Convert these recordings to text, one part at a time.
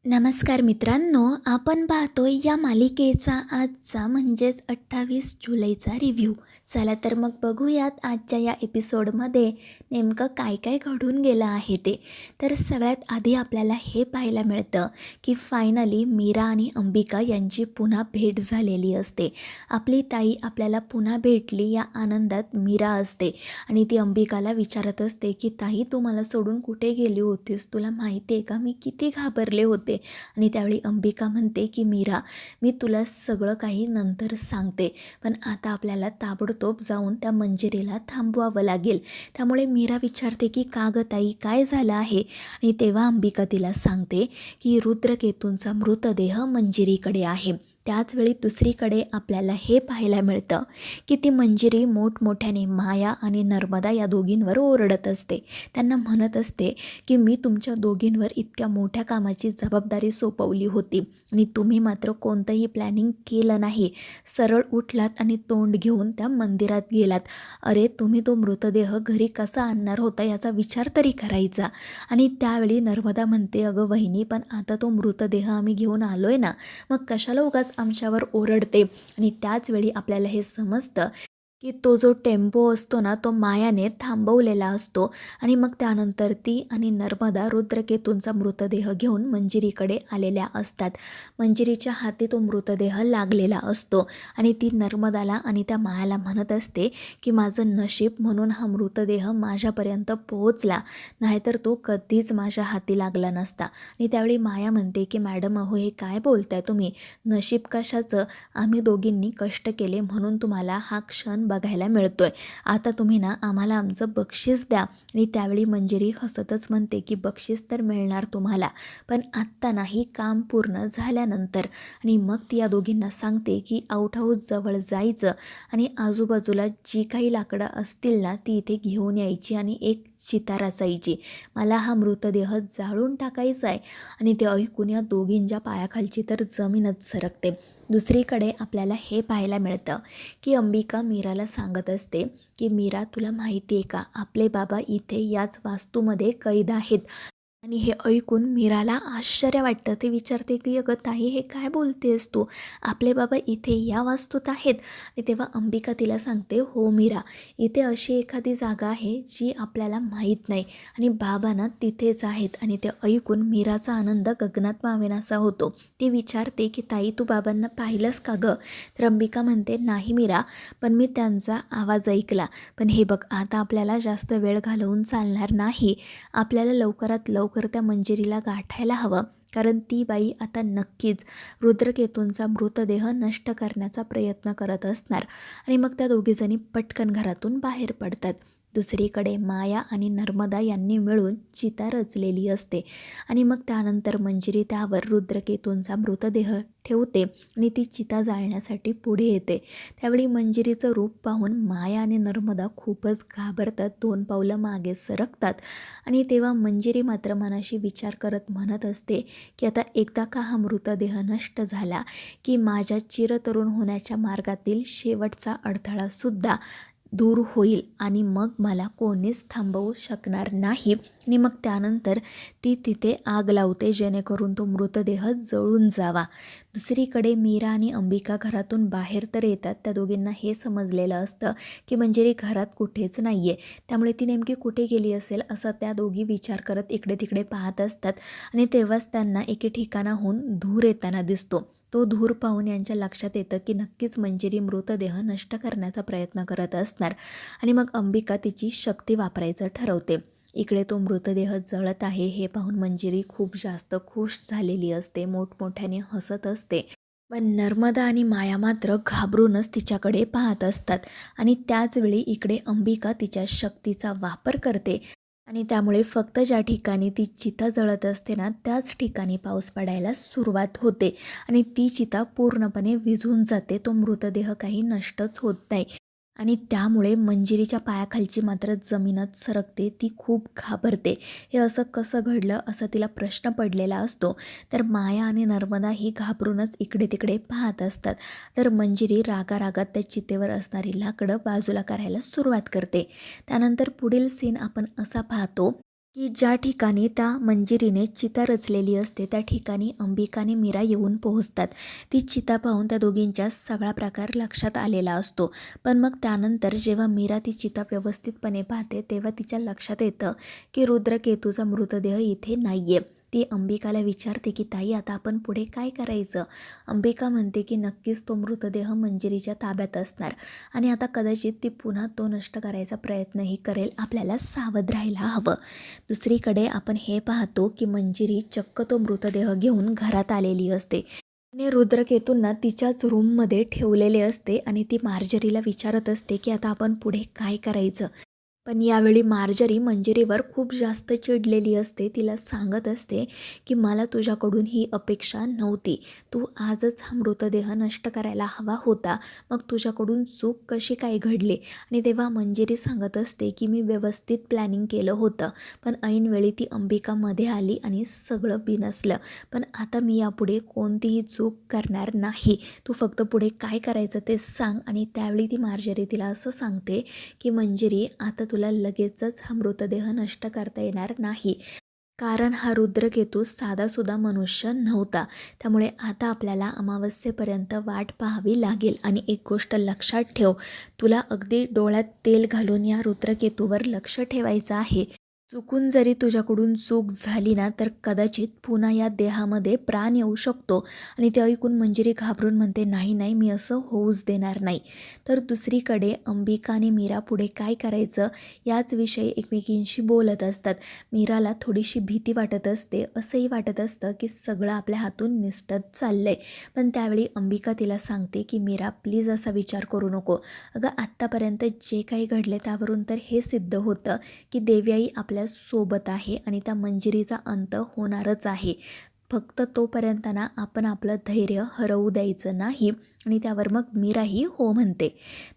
नमस्कार मित्रांनो, आपण पाहतोय या मालिकेचा आजचा म्हणजेच 28 जुलैचा रिव्ह्यू. चला तर मग बघूयात आजच्या या एपिसोडमध्ये नेमकं काय काय घडून गेलं आहे ते. तर सगळ्यात आधी आपल्याला हे पाहायला मिळतं की फायनली मीरा आणि अंबिका यांची पुन्हा भेट झालेली असते. आपली ताई आपल्याला पुन्हा भेटली या आनंदात मीरा असते आणि ती अंबिकाला विचारत असते की ताई, तू मला सोडून कुठे गेली होतीस? तुला माहिती आहे का मी किती घाबरले होते? आणि त्यावेळी अंबिका म्हणते की मीरा, मी तुला सगळं काही नंतर सांगते, पण आता आपल्याला ताबडतोब जाऊन त्या मंजिरीला थांबवावं लागेल. त्यामुळे मीरा विचारते की का गं ताई, काय झालं आहे? आणि तेव्हा अंबिका तिला सांगते की रुद्रकेतूंचा मृतदेह मंजिरीकडे आहे. त्याचवेळी दुसरीकडे आपल्याला हे पाहायला मिळतं की ती मंजिरी मोठमोठ्याने माया आणि नर्मदा या दोघींवर ओरडत असते. त्यांना म्हणत असते की मी तुमच्या दोघींवर इतक्या मोठ्या कामाची जबाबदारी सोपवली होती आणि तुम्ही मात्र कोणतंही प्लॅनिंग केलं नाही. सरळ उठलात आणि तोंड घेऊन त्या मंदिरात गेलात. अरे, तुम्ही तो मृतदेह घरी कसा आणणार होता याचा विचार तरी करायचा. आणि त्यावेळी नर्मदा म्हणते, अगं वहिनी, पण आता तो मृतदेह आम्ही घेऊन आलोय ना, मग कशाला उगाच आमच्यावर ओरडते? आणि त्याचवेळी आपल्याला हे समजतं की तो जो टेम्पो असतो ना, तो मायाने थांबवलेला असतो. आणि मग त्यानंतर ती आणि नर्मदा रुद्रकेतूंचा मृतदेह घेऊन मंजिरीकडे आलेल्या असतात. मंजिरीच्या हाती तो मृतदेह लागलेला असतो आणि ती नर्मदाला आणि त्या मायाला म्हणत असते की माझं नशीब म्हणून हा मृतदेह माझ्यापर्यंत पोहोचला, नाहीतर तो कधीच माझ्या हाती लागला नसता. आणि त्यावेळी माया म्हणते की मॅडम, अहो हे काय बोलताय तुम्ही? नशीब कशाचं? आम्ही दोघींनी कष्ट केले म्हणून तुम्हाला हा क्षण बघायला मिळतोय. आता तुम्ही ना आम्हाला आमचं बक्षीस द्या. आणि त्यावेळी मंजिरी हसतच म्हणते की बक्षीस तर मिळणार तुम्हाला, पण आत्ता नाही, काम पूर्ण झाल्यानंतर. आणि मग ती या दोघींना सांगते की आउट हाऊस जवळ जायचं आणि आजूबाजूला जी काही लाकडं असतील ना ती इथे घेऊन यायची आणि एक चिता रचायची. मला हा मृतदेह जाळून टाकायचा आहे. आणि ते ऐकून या दोघींच्या पायाखालची तर जमीनच सरकते. दुसरीकडे आपल्याला हे पाहायला मिळतं की अंबिका मीराला सांगत असते की मीरा, तुला माहिती आहे का, आपले बाबा इथे याच वास्तूमध्ये कैद आहेत. आणि हे ऐकून मीराला आश्चर्य वाटतं. ते विचारते की अगं ताई, हे काय बोलतेस तू? आपले बाबा इथे या वास्तूत आहेत? आणि तेव्हा अंबिका तिला सांगते, हो मीरा, इथे अशी एखादी जागा आहे जी आपल्याला माहीत नाही आणि बाबा ना तिथेच आहेत. आणि ते ऐकून मीराचा आनंद गगनात मावेनासा होतो. ती विचारते की ताई, तू बाबांना पाहिलंस का गं? तर अंबिका म्हणते, नाही मीरा, पण मी त्यांचा आवाज ऐकला. पण हे बघ, आता आपल्याला जास्त वेळ घालवून चालणार नाही. आपल्याला लवकरात लवकर त्या मंजिरीला गाठायला हवं, कारण ती बाई आता नक्कीच रुद्रकेतूंचा मृतदेह नष्ट करण्याचा प्रयत्न करत असणार. आणि मग त्या दोघीजणी पटकन घरातून बाहेर पडतात. दुसरीकडे माया आणि नर्मदा यांनी मिळून चिता रचलेली असते आणि मग त्यानंतर मंजिरी त्यावर रुद्रकेतूंचा मृतदेह ठेवते आणि ती चिता जाळण्यासाठी पुढे येते. त्यावेळी मंजिरीचं रूप पाहून माया आणि नर्मदा खूपच घाबरतात, 2 पावलं मागे सरकतात. आणि तेव्हा मंजिरी मात्र मनाशी विचार करत म्हणत असते की आता एकदा का हा मृतदेह नष्ट झाला की माझ्या चिरतरुण होण्याच्या मार्गातील शेवटचा अडथळासुद्धा दूर होईल आणि मग मला कोणीच थांबवू शकणार नाही. आणि मग त्यानंतर ती तिथे आग लावते जेणेकरून तो मृतदेह जळून जावा. दुसरीकडे मीरा आणि अंबिका घरातून बाहेर तर येतात. त्या दोघींना हे समजलेलं असतं की मंजिरी घरात कुठेच नाही आहे. त्यामुळे ती नेमकी कुठे गेली असेल असं त्या दोघी विचार करत इकडे तिकडे पाहत असतात. आणि तेव्हाच त्यांना एके ठिकाणाहून धूर येताना दिसतो. तो धूर पाहून यांच्या लक्षात येतं की नक्कीच मंजिरी मृतदेह नष्ट करण्याचा प्रयत्न करत असणार. आणि मग अंबिका तिची शक्ती वापरायचं ठरवते. इकडे तो मृतदेह जळत आहे हे पाहून मंजिरी खूप जास्त खुश झालेली असते, मोठमोठ्याने हसत असते. पण नर्मदा आणि माया मात्र घाबरूनच तिच्याकडे पाहत असतात. आणि त्याचवेळी इकडे अंबिका तिच्या शक्तीचा वापर करते आणि त्यामुळे फक्त ज्या ठिकाणी ती चिता जळत असते ना त्याच ठिकाणी पाऊस पडायला सुरुवात होते आणि ती चिता पूर्णपणे विझून जाते. तो मृतदेह काही नष्टच होत नाही आणि त्यामुळे मंजिरीच्या पायाखालची मात्र जमीनच सरकते. ती खूप घाबरते. हे असं कसं घडलं असा तिला प्रश्न पडलेला असतो. तर माया आणि नर्मदा ही घाबरूनच इकडे तिकडे पाहत असतात. तर मंजिरी रागारागात त्या चितेवर असणारी लाकडं बाजूला करायला सुरुवात करते. त्यानंतर पुढील सीन आपण असा पाहतो की ज्या ठिकाणी त्या मंजिरीने चिता रचलेली असते त्या ठिकाणी अंबिका आणि मीरा येऊन पोहोचतात. ती चिता पाहून त्या दोघींच्या सगळा प्रकार लक्षात आलेला असतो. पण मग त्यानंतर जेव्हा मीरा ती चिता व्यवस्थितपणे पाहते तेव्हा तिच्या लक्षात येतं की रुद्रकेतूचा मृतदेह इथे नाही आहे. ती अंबिकाला विचारते की ताई, आता आपण पुढे काय करायचं? अंबिका म्हणते की नक्कीच तो मृतदेह मंजिरीच्या ताब्यात असणार आणि आता कदाचित ती पुन्हा तो नष्ट करायचा प्रयत्नही करेल. आपल्याला सावध राहायला हवं. दुसरीकडे आपण हे पाहतो की मंजिरी चक्क तो मृतदेह घेऊन घरात आलेली असते. तिने रुद्रकेतूंना तिच्याच रूममध्ये ठेवलेले असते आणि ती मार्जरीला विचारत असते की आता आपण पुढे काय करायचं. पण यावेळी मार्जरी मंजिरीवर खूप जास्त चिडलेली असते. तिला सांगत असते की मला तुझ्याकडून ही अपेक्षा नव्हती. तू आजच हा मृतदेह नष्ट करायला हवा होता. मग तुझ्याकडून चूक कशी काय घडली? आणि तेव्हा मंजिरी सांगत असते की मी व्यवस्थित प्लॅनिंग केलं होतं, पण ऐनवेळी ती अंबिका मध्ये आली आणि सगळं बिनसलं. पण आता मी यापुढे कोणतीही चूक करणार नाही. तू फक्त पुढे काय करायचं ते सांग. आणि त्यावेळी ती मार्जरी तिला असं सांगते की मंजिरी, आता तुला लगेचच हा मृतदेह नष्ट करता येणार नाही, कारण हा रुद्रकेतू साधासुद्धा मनुष्य नव्हता. त्यामुळे आता आपल्याला अमावस्येपर्यंत वाट पाहावी लागेल. आणि एक गोष्ट लक्षात ठेव, तुला अगदी डोळ्यात तेल घालून या रुद्रकेतूवर लक्ष ठेवायचं आहे. चुकून जरी तुझ्याकडून चूक झाली ना तर कदाचित पुन्हा या देहामध्ये प्राण येऊ शकतो. आणि ते ऐकून मंजिरी घाबरून म्हणते, नाही नाही, मी असं होऊच देणार नाही. तर दुसरीकडे अंबिका आणि मीरा पुढे काय करायचं याच विषयी एकमेकींशी बोलत असतात. मीराला थोडीशी भीती वाटत असते. असंही वाटत असतं की सगळं आपल्या हातून निसटत चाललंय. पण त्यावेळी अंबिका तिला सांगते की मीरा, प्लीज असा विचार करू नको. अगं, आत्तापर्यंत जे काही घडले त्यावरून तर हे सिद्ध होतं की देवयाई आपल्या सोबत आहे आणि त्या मंजिरीचा अंत होणारच आहे. फक्त तोपर्यंत ना आपण आपलं धैर्य हरवू द्यायचं नाही. आणि त्यावर मग मीराही हो म्हणते.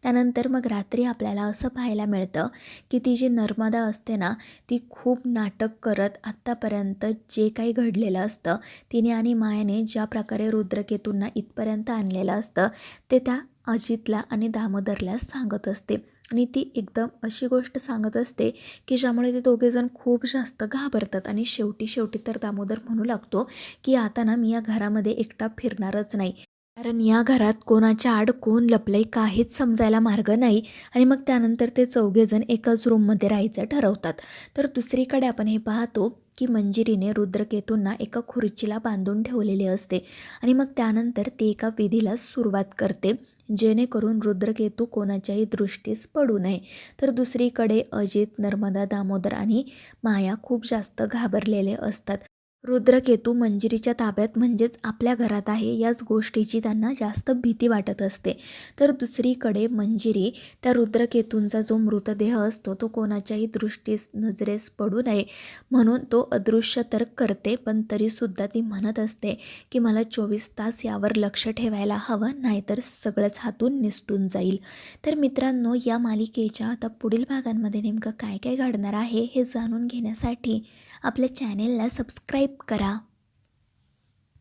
त्यानंतर मग रात्री आपल्याला असं पाहायला मिळतं की ती जी नर्मदा असते ना, ती खूप नाटक करत आत्तापर्यंत जे काही घडलेलं असतं, तिने आणि मायाने ज्या प्रकारे रुद्रकेतूंना इथपर्यंत आणलेलं असतं ते त्या अजितला आणि दामोदरला सांगत असते. आणि ती एकदम अशी गोष्ट सांगत असते की ज्यामुळे ते दोघेजण खूप जास्त घाबरतात. आणि शेवटी तर दामोदर म्हणू लागतो की आता ना मी या घरामध्ये एकटा फिरणारच नाही, कारण या घरात कोणाच्या आड कोण लपलंय काहीच समजायला मार्ग नाही. आणि मग त्यानंतर ते चौघेजण एकाच रूममध्ये राहायचं ठरवतात. तर दुसरीकडे आपण हे पाहतो की मंजिरीने रुद्रकेतूंना एका खुर्चीला बांधून ठेवलेले असते. आणि मग त्यानंतर ती एका विधीला सुरुवात करते जेणेकरून रुद्रकेतू कोणाच्याही दृष्टीस पडू नये. तर दुसरीकडे अजित, नर्मदा, दामोदर आणि माया खूप जास्त घाबरलेले असतात. रुद्रकेतू मंजिरीच्या ताब्यात म्हणजेच आपल्या घरात आहे याच गोष्टीची त्यांना जास्त भीती वाटत असते. तर दुसरीकडे मंजिरी त्या रुद्रकेतूंचा जो मृतदेह असतो तो कोणाच्याही दृष्टीस नजरेस पडू नये म्हणून तो अदृश्य तर करते, पण तरीसुद्धा ती म्हणत असते की मला 24 तास यावर लक्ष ठेवायला हवं, नाहीतर सगळंच हातून निसटून जाईल. तर मित्रांनो, या मालिकेच्या आता पुढील भागांमध्ये नेमकं काय काय घडणार आहे हे जाणून घेण्यासाठी आपल्या चॅनेलला सबस्क्राईब करा.